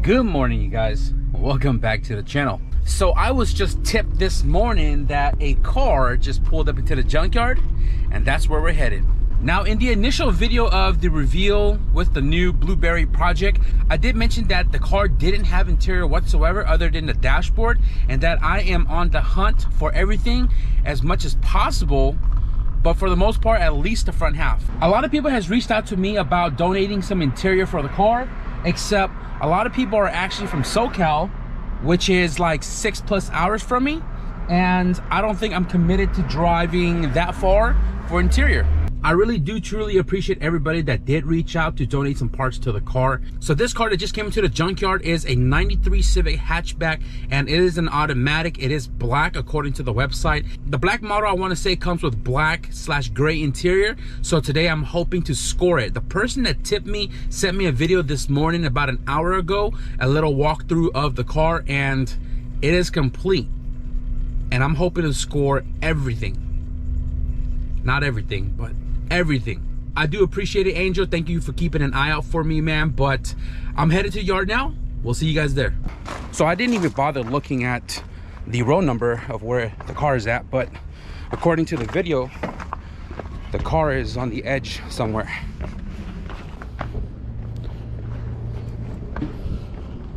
Good morning, you guys. Welcome back to the channel. So I was just tipped this morning that a car just pulled up into the junkyard, and that's where we're headed. Now, in the initial video of the reveal with the new Blueberry project, I did mention that the car didn't have interior whatsoever other than the dashboard, and that I am on the hunt for everything as much as possible, but for the most part, at least the front half. A lot of people has reached out to me about donating some interior for the car, except a lot of people are actually from SoCal, which is like 6+ hours from me, and I don't think I'm committed to driving that far for interior. I really do truly appreciate everybody that did reach out to donate some parts to the car. So this car that just came into the junkyard is a 93 Civic hatchback, and it is an automatic. It is black according to the website. The black model, I want to say, comes with black/gray interior. So today I'm hoping to score it. The person that tipped me sent me a video this morning about an hour ago, a little walkthrough of the car, and it is complete. And I'm hoping to score everything. Not everything, but everything. I do appreciate it, Angel. Thank you for keeping an eye out for me, man. But I'm headed to the yard now. We'll see you guys there. So I didn't even bother looking at the row number of where the car is at, but according to the video, the car is on the edge somewhere.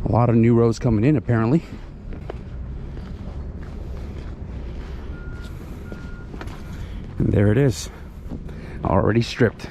A lot of new rows coming in, apparently. And there it is, already stripped.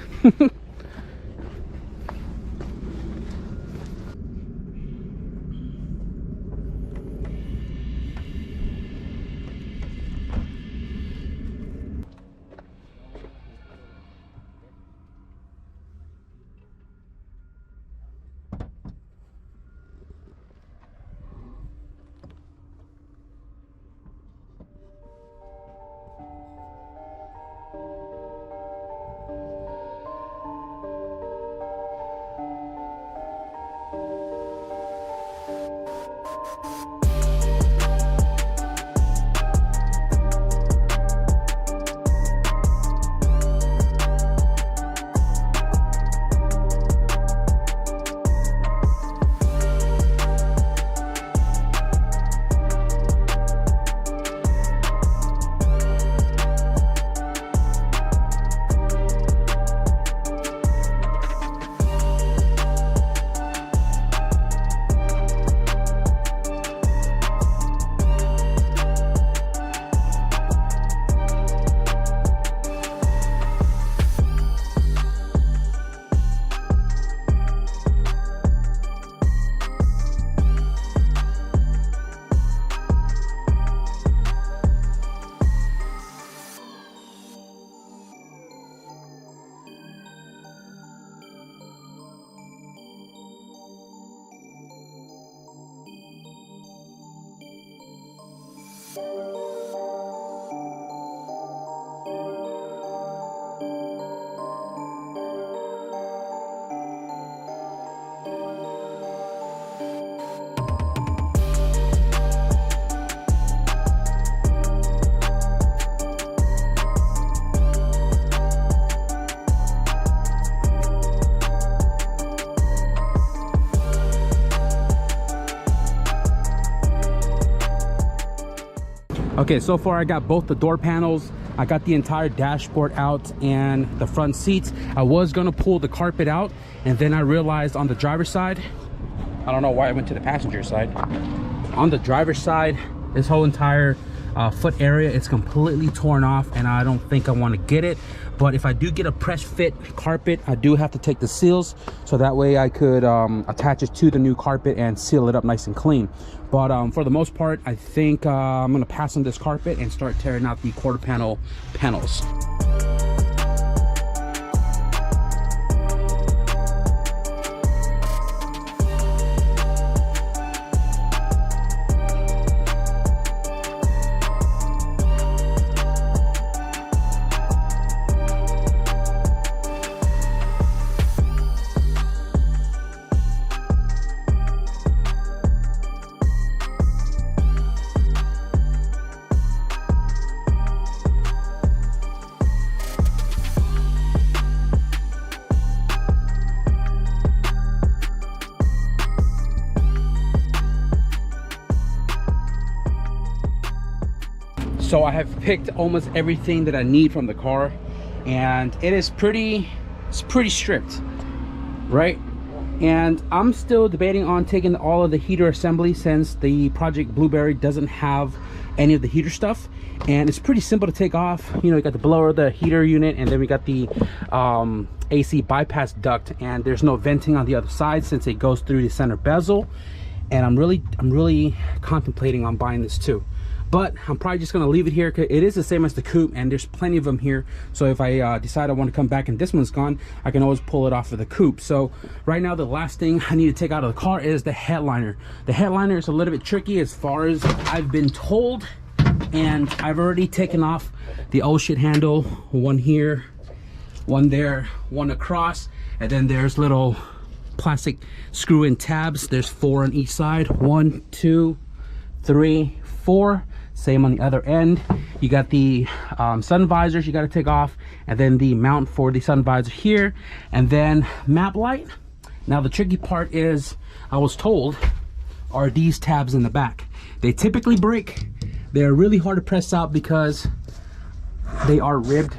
Okay, so far I got both the door panels, I got the entire dashboard out, and the front seats. I was gonna pull the carpet out, and then I realized on the driver's side, I don't know why I went to the passenger side. On the driver's side, this whole entire foot area is completely torn off, and I don't think I want to get it. But if I do get a press fit carpet, I do have to take the seals, so that way I could attach it to the new carpet and seal it up nice and clean. But for the most part, I think I'm gonna pass on this carpet and start tearing out the quarter panel panels. So I have picked almost everything that I need from the car, and it's pretty stripped, right? And I'm still debating on taking all of the heater assembly, since the Project Blueberry doesn't have any of the heater stuff, and it's pretty simple to take off. You know, you got the blower, the heater unit, and then we got the AC bypass duct, and there's no venting on the other side since it goes through the center bezel. And I'm really contemplating on buying this too, but I'm probably just gonna leave it here because it is the same as the coupe, and there's plenty of them here. So if I decide I want to come back and this one's gone, I can always pull it off of the coupe. So right now, the last thing I need to take out of the car is the headliner. The headliner is a little bit tricky as far as I've been told, and I've already taken off the oh shit handle, one here, one there, one across, and then there's little plastic screw-in tabs. There's 4 on each side, 1, 2, 3, 4. Same on the other end. You got the sun visors you got to take off, and then the mount for the sun visor here, and then map light. Now the tricky part is, I was told, are these tabs in the back. They typically break. They're really hard to press out because they are ribbed,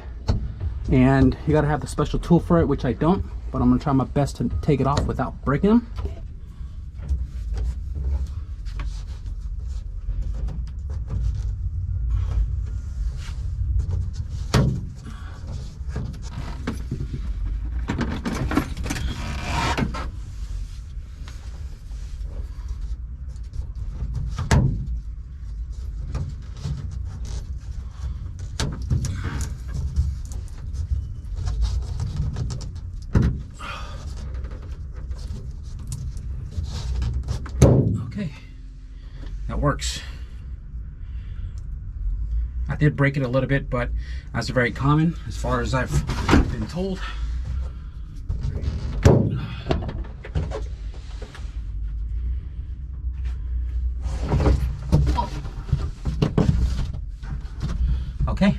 and you got to have the special tool for it, which I don't, but I'm gonna try my best to take it off without breaking them. That works. I did break it a little bit, but that's very common as far as I've been told. Okay.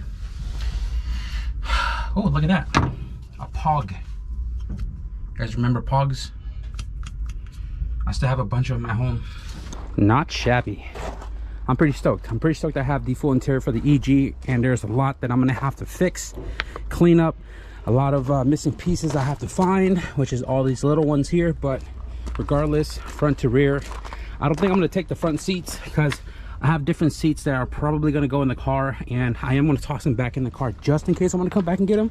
Oh, look at that. A Pog. You guys remember Pogs? I still have a bunch of them at home. Not shabby. I'm pretty stoked. I'm pretty stoked I have the full interior for the EG, and there's a lot that I'm gonna have to fix, clean up, a lot of missing pieces I have to find, which is all these little ones here. But regardless, front to rear, I don't think I'm gonna take the front seats because I have different seats that are probably gonna go in the car, and I am gonna toss them back in the car just in case I want to come back and get them.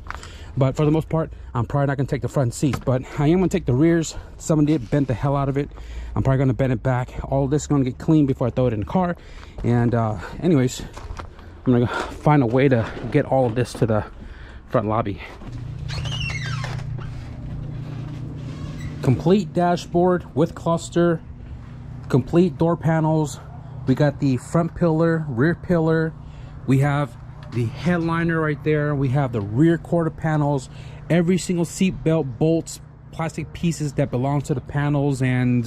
But for the most part, I'm probably not gonna take the front seats, but I am gonna take the rears. Someone did bend the hell out of it. I'm probably gonna bend it back. All this is gonna get clean before I throw it in the car. And anyways, I'm gonna find a way to get all of this to the front lobby. Complete dashboard with cluster, complete door panels. We got the front pillar, rear pillar. We have the headliner right there. We have the rear quarter panels, every single seat belt, bolts, plastic pieces that belong to the panels, and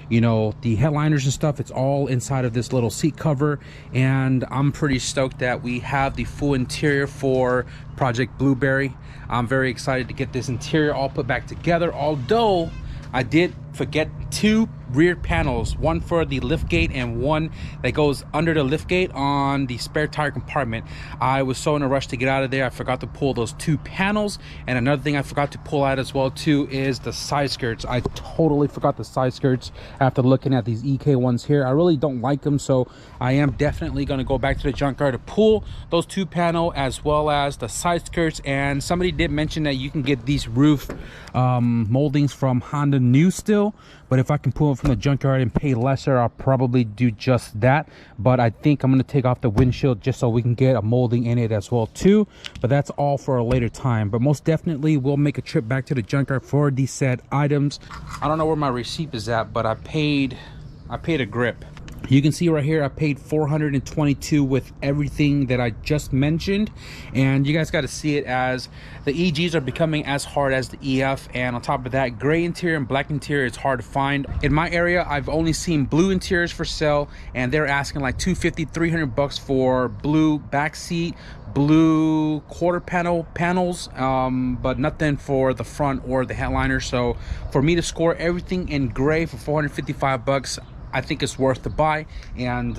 you know, the headliners and stuff. It's all inside of this little seat cover, and I'm pretty stoked that we have the full interior for Project Blueberry. I'm very excited to get this interior all put back together, although I did forget 2 rear panels, one for the lift gate and one that goes under the lift gate on the spare tire compartment. I was so in a rush to get out of there, I forgot to pull those 2 panels. And another thing I forgot to pull out as well too is the side skirts. I totally forgot the side skirts after looking at these EK ones here. I really don't like them, so I am definitely going to go back to the junkyard to pull those 2 panel as well as the side skirts. And somebody did mention that you can get these roof moldings from Honda new still, but if I can pull them from the junkyard and pay lesser, I'll probably do just that. But I think I'm going to take off the windshield just so we can get a molding in it as well too, but that's all for a later time. But most definitely we'll make a trip back to the junkyard for these said items. I don't know where my receipt is at, but I paid a grip. You can see right here I paid $422 with everything that I just mentioned, and you guys got to see it as the EGs are becoming as hard as the EF, and on top of that, gray interior and black interior is hard to find. In my area, I've only seen blue interiors for sale, and they're asking like $250, $300 for blue back seat, blue quarter panels, but nothing for the front or the headliner. So for me to score everything in gray for $455, I think it's worth the buy, and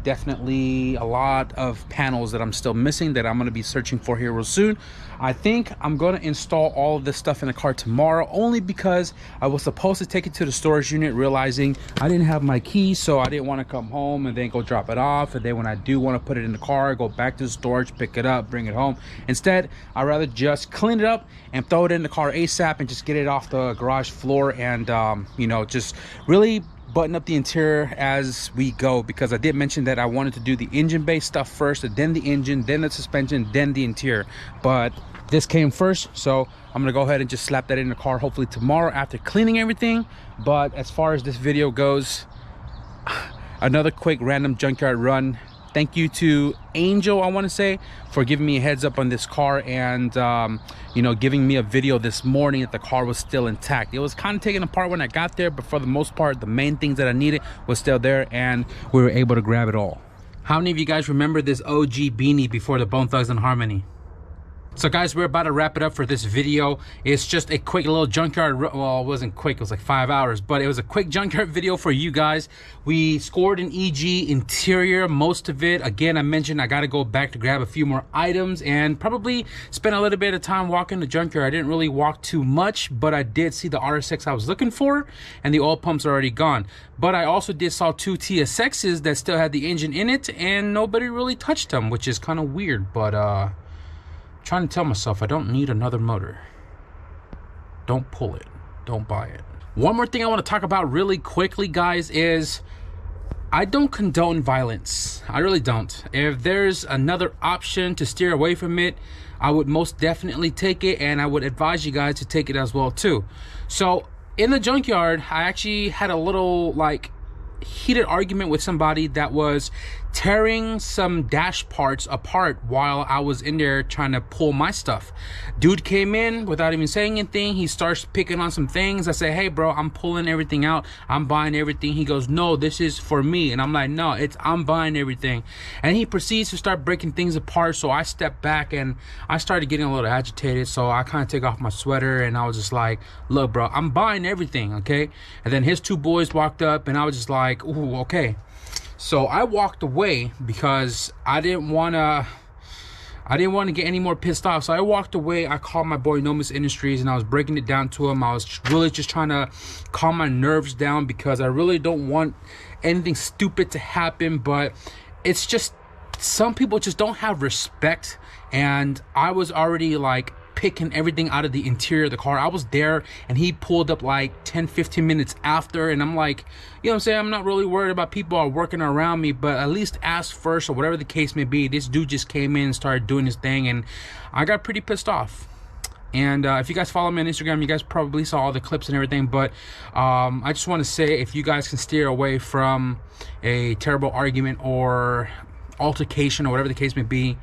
definitely a lot of panels that I'm still missing that I'm going to be searching for here real soon. I think I'm going to install all of this stuff in the car tomorrow, only because I was supposed to take it to the storage unit, realizing I didn't have my keys, so I didn't want to come home and then go drop it off, and then when I do want to put it in the car, go back to the storage, pick it up, bring it home. Instead, I'd rather just clean it up and throw it in the car ASAP and just get it off the garage floor, and you know, just really button up the interior as we go, because I did mention that I wanted to do the engine based stuff first, and then the engine, then the suspension, then the interior, but this came first, so I'm gonna go ahead and just slap that in the car hopefully tomorrow after cleaning everything. But as far as this video goes, another quick random junkyard run. Thank you to Angel, I want to say, for giving me a heads up on this car, and you know, giving me a video this morning that the car was still intact. It was kind of taken apart when I got there, but for the most part, the main things that I needed was still there, and we were able to grab it all. How many of you guys remember this OG beanie before the Bone Thugs and Harmony? So guys, we're about to wrap it up for this video. It's just a quick little junkyard, well, it wasn't quick, it was like 5 hours, but it was a quick junkyard video for you guys. We scored an EG interior, most of it. Again, I mentioned I got to go back to grab a few more items and probably spend a little bit of time walking the junkyard. I didn't really walk too much, but I did see the RSX I was looking for, and the oil pumps are already gone. But I also did saw 2 TSXs that still had the engine in it, and nobody really touched them, which is kind of weird, but trying to tell myself I don't need another motor. Don't pull it, don't buy it. One more thing I want to talk about really quickly, guys, is I don't condone violence. I really don't. If there's another option to steer away from it, I would most definitely take it, and I would advise you guys to take it as well too. So in the junkyard, I actually had a little like heated argument with somebody that was tearing some dash parts apart while I was in there trying to pull my stuff. Dude came in without even saying anything. He starts picking on some things. I say, hey bro, I'm pulling everything out, I'm buying everything. He goes, no, this is for me. And I'm like, no, I'm buying everything. And he proceeds to start breaking things apart. So I stepped back and I started getting a little agitated. So I kind of take off my sweater and I was just like, look bro, I'm buying everything, okay? And then his 2 boys walked up and I was just like, ooh, okay. So I walked away because I didn't want to get any more pissed off. So I walked away. I called my boy Nomis Industries and I was breaking it down to him. I was really just trying to calm my nerves down because I really don't want anything stupid to happen. But it's just, some people just don't have respect. And I was already like picking everything out of the interior of the car. I was there and he pulled up like 10-15 minutes after, and I'm like, you know what I'm saying, I'm not really worried about people are working around me, but at least ask first, or whatever the case may be. This dude just came in and started doing his thing, and I got pretty pissed off. And if you guys follow me on Instagram, you guys probably saw all the clips and everything. But I just want to say, if you guys can steer away from a terrible argument or altercation or whatever the case may be,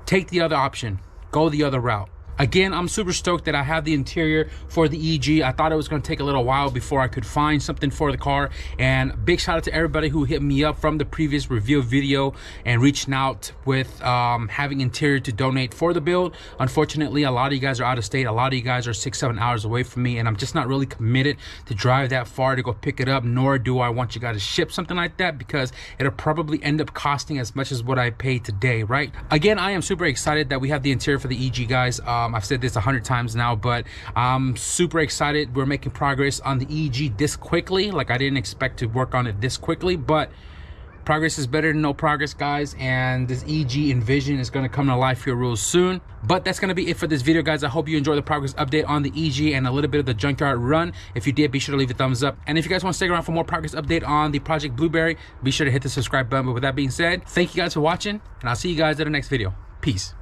take the other option, go the other route. Again, I'm super stoked that I have the interior for the EG. I thought it was going to take a little while before I could find something for the car. And big shout out to everybody who hit me up from the previous review video and reaching out with having interior to donate for the build. Unfortunately, a lot of you guys are out of state. A lot of you guys are 6-7 hours away from me, and I'm just not really committed to drive that far to go pick it up, nor do I want you guys to ship something like that, because it'll probably end up costing as much as what I paid today, right? Again, I am super excited that we have the interior for the EG, guys. I've said this 100 times now, but I'm super excited. We're making progress on the EG this quickly. Like, I didn't expect to work on it this quickly, but progress is better than no progress, guys. And this EG Envision is going to come to life here real soon. But that's going to be it for this video, guys. I hope you enjoyed the progress update on the EG and a little bit of the junkyard run. If you did, be sure to leave a thumbs up. And if you guys want to stick around for more progress update on the Project Blueberry, be sure to hit the subscribe button. But with that being said, thank you guys for watching, and I'll see you guys in the next video. Peace.